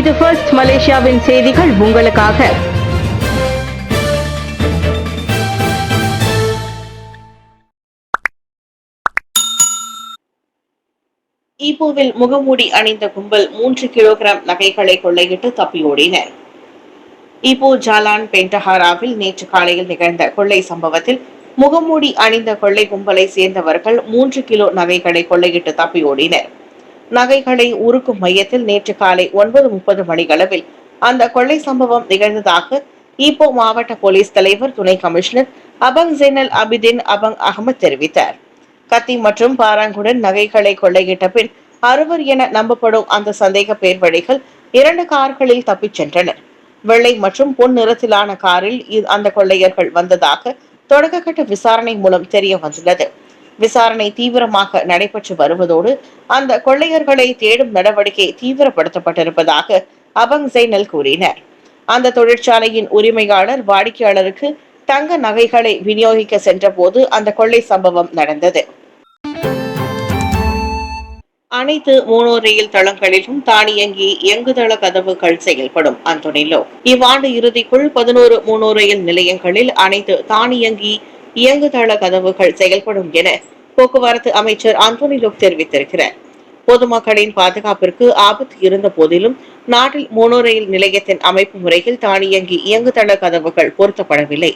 இது ஃபர்ஸ்ட் மலேசியாவின் செய்திகள் உங்களுக்காக. ஈப்போவில் முகமூடி அணிந்த கும்பல் 3 கிலோகிராம் நகைகளை கொள்ளையிட்டு தப்பியோடினர். ஈப்போ ஜாலான் பென்டஹாராவில் நேற்று காலையில் நிகழ்ந்த கொள்ளை சம்பவத்தில் முகமூடி அணிந்த கொள்ளை கும்பலை சேர்ந்தவர்கள் 3 கிலோ நகைகளை கொள்ளையிட்டு தப்பியோடினர். நகைகளை உருக்கும் மையத்தில் நேற்று காலை 9:30 மணியளவில் அந்த கொள்ளை சம்பவம் நிகழ்ந்ததாக ஈப்போ மாவட்ட போலீஸ் தலைவர் துணை கமிஷனர் அபங் ஜெனல் அபிதின் அபங் அகமது தெரிவித்தார். கத்தி மற்றும் பாராங்குடன் நகைகளை கொள்ளையிட்ட பின் 60 என நம்பப்படும் அந்த சந்தேக பேர்வழிகள் 2 கார்களில் தப்பிச் சென்றனர். வெள்ளை மற்றும் பொன் நிறத்திலான காரில் அந்த கொள்ளையர்கள் வந்ததாக தொடக்கக்கட்ட விசாரணை மூலம் தெரிய வந்துள்ளது. விசாரணை தீவிரமாக நடைபெற்று வருவதோடு அந்த கொள்ளையர்களை தேடும் நடவடிக்கை தீவிரப்படுத்தப்பட்டிருப்பதாக அபங் ஜெய்னல் கூறினார். அந்த தொழிற்சாலையின் உரிமையாளர் வாடிக்கையாளருக்கு தங்க நகைகளை விநியோகிக்க சென்ற போது அந்த கொள்ளை சம்பவம் நடந்தது. அனைத்து மோனோ ரயில் தளங்களிலும் தானியங்கி இயங்குதள கதவுகள் செயல்படும். அந்தோனிலோ இவ்வாண்டு இறுதிக்குள் 11 மோனோ ரயில் நிலையங்களில் அனைத்து தானியங்கி இயங்குதள கதவுகள் செயல்படும் என போக்குவரத்து அமைச்சர் அந்தோனிலோ தெரிவித்திருக்கிறார். பொதுமக்களின் பாதுகாப்பிற்கு ஆபத்து இருந்த போதிலும் நாட்டில் மோனோ ரயில் நிலையத்தின் அமைப்பு முறையில் தானியங்கி இயங்குதள கதவுகள் பொருத்தப்படவில்லை.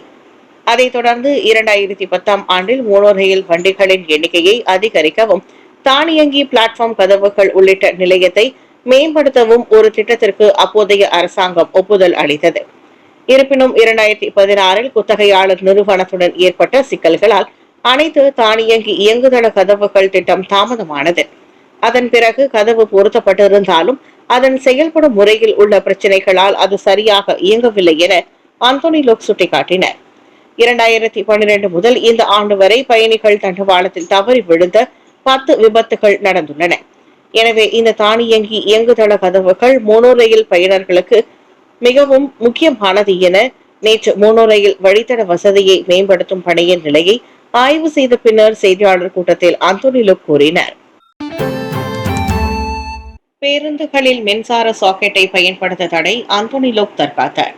அதைத் தொடர்ந்து 2010 ஆண்டில் மோனோ ரயில் வண்டிகளின் எண்ணிக்கையை அதிகரிக்கவும் தானியங்கி பிளாட்பார்ம் கதவுகள் உள்ளிட்ட நிலையத்தை மேம்படுத்தவும் ஒரு திட்டத்திற்கு அப்போதைய அரசாங்கம் ஒப்புதல் அளித்தது. இருப்பினும் 2016 குத்தகையாளர் நிறுவனத்துடன் ஏற்பட்ட சிக்கல்களால் அனைத்து தானியங்கி இயங்குதள கதவுகள் திட்டம் தாமதமானது. அதன் பிறகு கதவு பொருத்தப்பட்டிருந்தாலும் அதன் செயல்படும் முறையில் உள்ள பிரச்சனைகளால் அது சரியாக இயங்கவில்லை என அந்தோனிலோ சுட்டிக்காட்டினார். 2012 முதல் இந்த ஆண்டு வரை பயணிகள் தண்டவாளத்தில் தவறி விழுந்த 10 விபத்துகள் நடந்துள்ளன. எனவே இந்த தானியங்கி இயங்குதள கதவுகள் மோனோ ரயில் பயனர்களுக்கு மிகவும் முக்கியமானது என நேற்று மோனோ ரயில் வழித்தட வசதியை மேம்படுத்தும் பணியின் நிலையை ஆய்வு செய்த பின்னர் செய்தியாளர் கூட்டத்தில் அந்தோனிலோ கூறினார். பேருந்துகளில் மின்சார சாக்கெட்டை பயன்படுத்த தடை, அந்தோனிலோ தற்காத்தார்.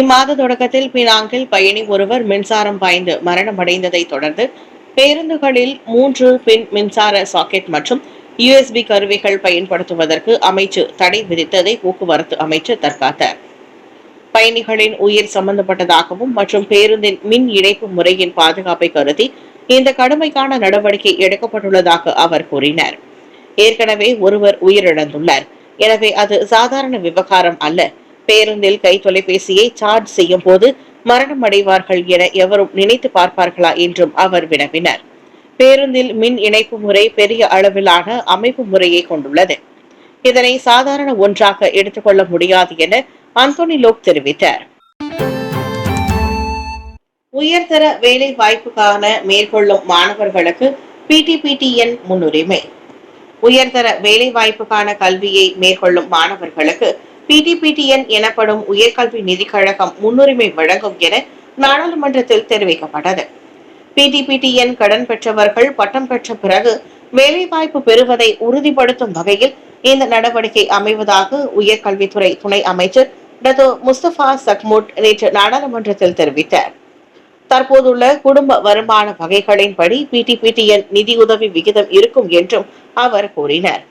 இம்மாத தொடக்கத்தில் பினாங்கில் பயணி ஒருவர் மின்சாரம் பாய்ந்து மரணமடைந்ததை தொடர்ந்து பேருந்துகளில் 3 பின் மின்சார சாக்கெட் மற்றும் USB கருவிகள் பயன்படுத்துவதற்கு அமைச்சு தடை விதித்ததை போக்குவரத்து அமைச்சர் தற்காத்தார். பயணிகளின் உயிர் சம்பந்தப்பட்டதாகவும் மற்றும் பேருந்தின் மின் இணைப்பு முறையின் பாதுகாப்பை கருதி இந்த கடுமையான நடவடிக்கை எடுக்கப்பட்டுள்ளதாக அவர் கூறினார். ஏற்கனவே ஒருவர் உயிரிழந்துள்ளார். எனவே அது சாதாரண விவகாரம் அல்ல. பேருந்தில் கை தொலைபேசியை சார்ஜ் செய்யும் போது மரணம் அடைவார்கள் என எவரும் நினைத்து பார்ப்பார்களா என்றும் அவர் வினவினார். பேருந்தில் மின் இணைப்பு முறை பெரிய அளவிலான அமைப்பு முறையை கொண்டுள்ளது. இதனை சாதாரண ஒன்றாக எடுத்துக்கொள்ள முடியாது என அந்தோனிலோ தெரிவித்தார். உயர்தர வேலை வாய்ப்புக்கான மேற்கொள்ளும் மாணவர்களுக்கு PTPTN முன்னுரிமை. உயர்தர வேலை வாய்ப்புக்கான கல்வியை மேற்கொள்ளும் மாணவர்களுக்கு PTPTN எனப்படும் உயர்கல்வி நிதிக் கழகம் முன்னுரிமை வழங்கும் என நாடாளுமன்றத்தில் தெரிவிக்கப்பட்டது. PTPTN கடன் பெற்றவர்கள் பட்டம் பெற்ற பிறகு வேலைவாய்ப்பு பெறுவதை உறுதிப்படுத்தும் வகையில் இந்த நடவடிக்கை அமைவதாக உயர்கல்வித்துறை துணை அமைச்சர் டத்தோ முஸ்தபா சக்முட் நேற்று நாடாளுமன்றத்தில் தெரிவித்தார். தற்போதுள்ள குடும்ப வருமான வகைகளின்படி PTPTN நிதியுதவி விகிதம் இருக்கும் என்றும் அவர் கூறினார்.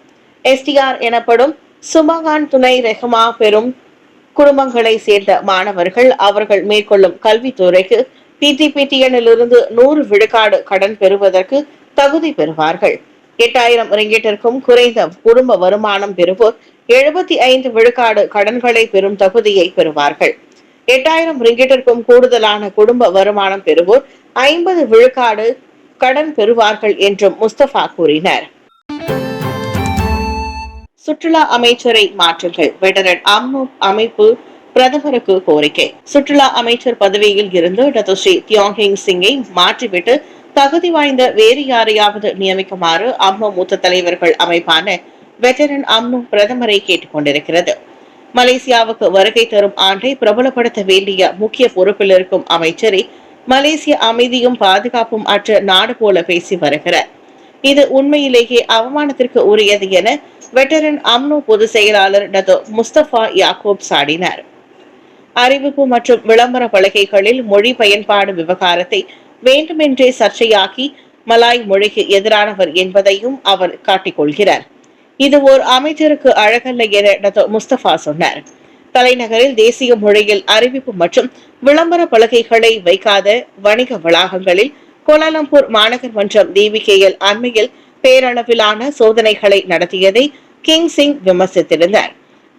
STR எனப்படும் சுமகான் துணை ரெஹ்மா பெறும் குடும்பங்களை சேர்ந்த மாணவர்கள் அவர்கள் மேற்கொள்ளும் கல்வித்துறைக்கு PTPTN-இலிருந்து 100 விழுக்காடு கடன் பெறுவதற்கு தகுதி பெறுவார்கள். 8000 ரிங்கிட்டிற்கும் குறைந்த குடும்ப வருமானம் பெறுவோர் 75 விழுக்காடு கடன்களை பெறும் தகுதியை பெறுவார்கள். 8000 ரிங்கிட்டிற்கும் கூடுதலான குடும்ப வருமானம் பெறுவோர் 50 விழுக்காடு கடன் பெறுவார்கள் என்றும் முஸ்தபா கூறினார். சுற்றுலா அமைச்சரை மாற்றுங்கள், வெட்டரன் அம்னோ அமைப்பு பிரதமருக்கு கோரிக்கை. சுற்றுலா அமைச்சர் பதவியில் இருந்து டத்தோ ஸ்ரீ தியோங் சிங்கை மாற்றிவிட்டு தகுதி வாய்ந்த வேறு யாரையாவது நியமிக்குமாறு அம்னோ மூத்த தலைவர்கள் அமைப்பான வெட்டரன் அம்னோ பிரதமரை கேட்டுக் கொண்டிருக்கிறது. மலேசியாவுக்கு வருகை தரும் ஆண்டை பிரபலப்படுத்த வேண்டிய முக்கிய பொறுப்பில் இருக்கும் அமைச்சரை மலேசிய அமைதியும் பாதுகாப்பும் அற்ற நாடு போல பேசி வருகிறார். இது உண்மையிலேயே அவமானத்திற்கு உரியது என வெட்டரன் அம்னோ பொதுச் செயலாளர் டத்தோ முஸ்தபா யாக்கூப் சாடினார். அறிவிப்பு மற்றும் விளம்பர பலகைகளில் மொழி பயன்பாடு விவகாரத்தை வேண்டுமென்றே சர்ச்சையாக்கி மலாய் மொழிக்கு எதிரானவர் என்பதையும் அவர் காட்டிக்கொள்கிறார். இது ஓர் அமைச்சருக்கு அழகல்ல என டத்தோ முஸ்தபா சொன்னார். தலைநகரில் தேசிய மொழியில் அறிவிப்பு மற்றும் விளம்பர பலகைகளை வைக்காத வணிக வளாகங்களில் கோலாலம்பூர் மாநகர் மன்றம் DBKL அண்மையில் பேரளவிலான சோதனைகளை நடத்தியதை கிங் சிங் விமர்சித்திருந்தார்.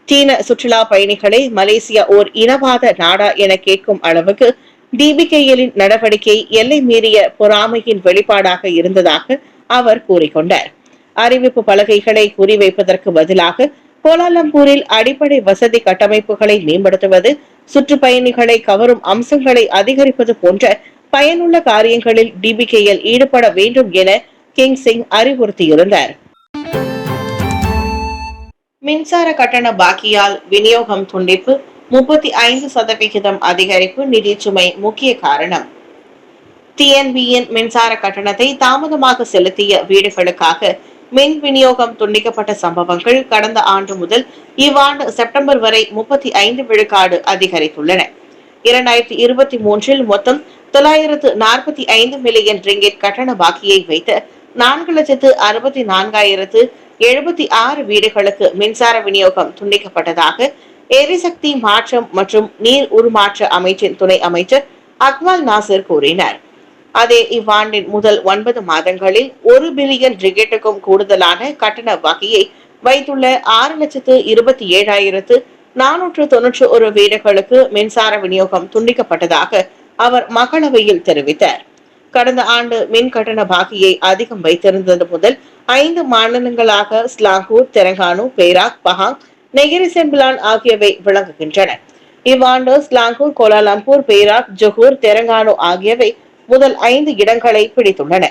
சீன சுற்றுலா பயணிகளை மலேசியா ஓர் இனவாத நாடா என கேட்கும் அளவுக்கு DBKL-இன் நடவடிக்கை எல்லை மீறிய பொறாமையின் வெளிப்பாடாக இருந்ததாக அவர் கூறிக்கொண்டார். அறிவிப்பு பலகைகளை குறிவைப்பதற்கு பதிலாக கோலாலம்பூரில் அடிப்படை வசதி கட்டமைப்புகளை மேம்படுத்துவது, சுற்றுப்பயணிகளை கவரும் அம்சங்களை அதிகரிப்பது போன்ற பயனுள்ள காரியங்களில் DBKL ஈடுபட வேண்டும் என கிங் சிங் அறிவுறுத்தியிருந்தார். மின்சார கட்டண பாக்கியால் விநியோகம் துண்டிப்பு, 35% அதிகரிப்பு, நிதிச்சுமை முக்கிய காரணம். TNB-யின் மின்சார கட்டணத்தை தாமதமாக செலுத்திய வீடுகளுக்காக மின் விநியோகம் துண்டிக்கப்பட்ட சம்பவங்கள் கடந்த ஆண்டு முதல் இவ்வாண்டு செப்டம்பர் வரை 35 விழுக்காடு அதிகரித்துள்ளன. 2023 மொத்தம் 945 மில்லியன் ரிங்கிட் கட்டண பாக்கியை வைத்த 4,64,076 வீடுகளுக்கு மின்சார விநியோகம் துண்டிக்கப்பட்டதாக எரிசக்தி மாற்றம் மற்றும் நீர் உருமாற்ற அமைச்சின் துணை அமைச்சர் அக்மல் நாசிர் கூறினார். அதே இவ்வாண்டின் முதல் 9 மாதங்களில் 1 பில்லியன் ரிங்கிட்டுக்கும் கூடுதலான கட்டண பாக்கியை வைத்துள்ள 6,27,491 வீடுகளுக்கு மின்சார விநியோகம் துண்டிக்கப்பட்டதாக அவர் மக்களவையில் தெரிவித்தார். கடந்த ஆண்டு மின் கட்டண பாக்கியை அதிகம் வைத்திருந்தது முதல் 5 மாநிலங்களாக Selangor, Terengganu, Perak, Pahang, Negeri Sembilan ஆகியவை விளங்குகின்றன. இவ்வாண்டு Selangor, Kuala Lumpur, Perak, Johor, Terengganu ஆகியவை முதல் 5 இடங்களை பிடித்துள்ளன.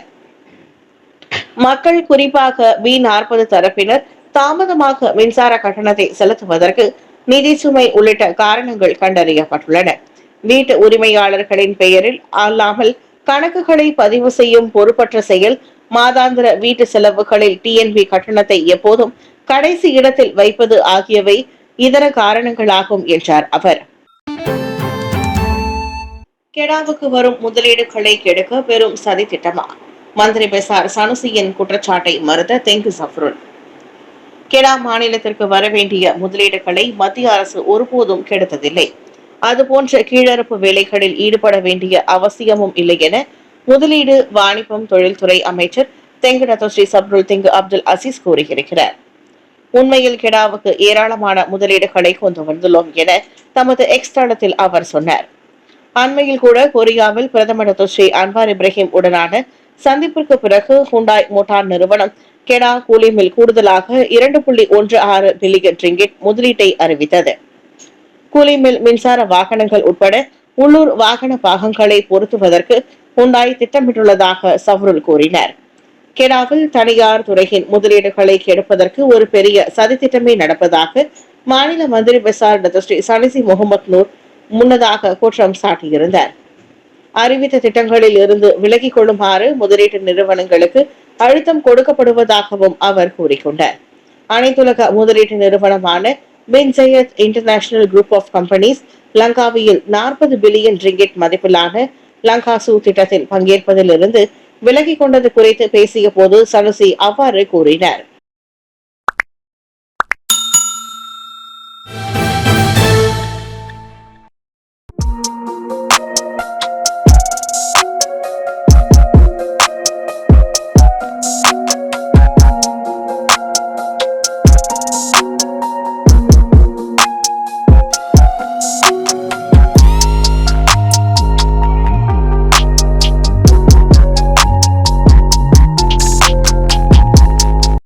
மக்கள் குறிப்பாக B40 தரப்பினர் தாமதமாக மின்சார கட்டணத்தை செலுத்துவதற்கு நிதி சுமை உள்ளிட்ட காரணங்கள் கண்டறியப்பட்டுள்ளன. வீட்டு உரிமையாளர்களின் பெயரில் அல்லாமல் கணக்குகளை பதிவு செய்யும் பொறுப்பற்ற செயல், மாதாந்திர வீட்டு செலவுகளில் TNB கட்டணத்தை எப்போதும் கடைசி இடத்தில் வைப்பது ஆகியவை இதர காரணங்களாகும் என்றார் அவர். கெடாவுக்கு வரும் முதலீடுகளை கெடுக்க பெரும் சதி திட்டமா? மந்திரி பெசார் சனுசியின் குற்றச்சாட்டை மறுத்த தெங்கு சஃப்ருல். கெடா மாநிலத்திற்கு வரவேண்டிய முதலீடுகளை மத்திய அரசு ஒருபோதும் கெடுத்ததில்லை. அதுபோன்ற கீழறுப்பு வேலைகளில் ஈடுபட வேண்டிய அவசியமும் இல்லை என முதலீடு, வாணிபம், தொழில்துறை அமைச்சர் தெங்கு டத்தோஸ்ரீ சப்ருல் தெங்கு அப்துல் அசீஸ் கூறியிருக்கிறார். உண்மையில் கெடாவுக்கு ஏராளமான முதலீடுகளை கொண்டு வந்துள்ளோம் என தமது எக்ஸ் தளத்தில் அவர் சொன்னார். அண்மையில் கூட கொரியாவில் பிரதமர் டத்தோஸ்ரீ அன்வார் இப்ராஹிம் உடனான சந்திப்பிற்கு பிறகு ஹுண்டாய் மோட்டார் நிறுவனம் கெடா கூலிமில் கூடுதலாக 2.16 பில்லியன் ரிங்கிட் முதலீட்டை அறிவித்தது. கூலிமில் மின்சார வாகனங்கள் உட்பட உள்ளூர் வாகன பாகங்களை பொருத்துவதற்கு ஹுண்டாய் திட்டமிட்டுள்ளதாக சவ்ருல் கூறினார். கெடாவில் தனியார் துறையின் முதலீடுகளை கெடுப்பதற்கு ஒரு பெரிய சதித்திட்டமே நடப்பதாக மாநில மந்திரி பெசார் டத்தோஸ்ரீ சனிசி முகமது நூர் முன்னதாக குற்றம் சாட்டியிருந்தார். அறிவித்த திட்டங்களில் இருந்து விலகிக் கொள்ளுமாறு முதலீட்டு நிறுவனங்களுக்கு அழுத்தம் கொடுக்கப்படுவதாகவும் அவர் கூறிக்கொண்டார். அனைத்துலக முதலீட்டு நிறுவனமான Bin Zayed International Group of Companies லங்காவியில் 40 பில்லியன் ரிங்கிட் மதிப்பிலான லங்காசு திட்டத்தில் பங்கேற்பதில் இருந்து விலகிக் கொண்டது குறித்து பேசிய போது சனுசி அவ்வாறு கூறினார்.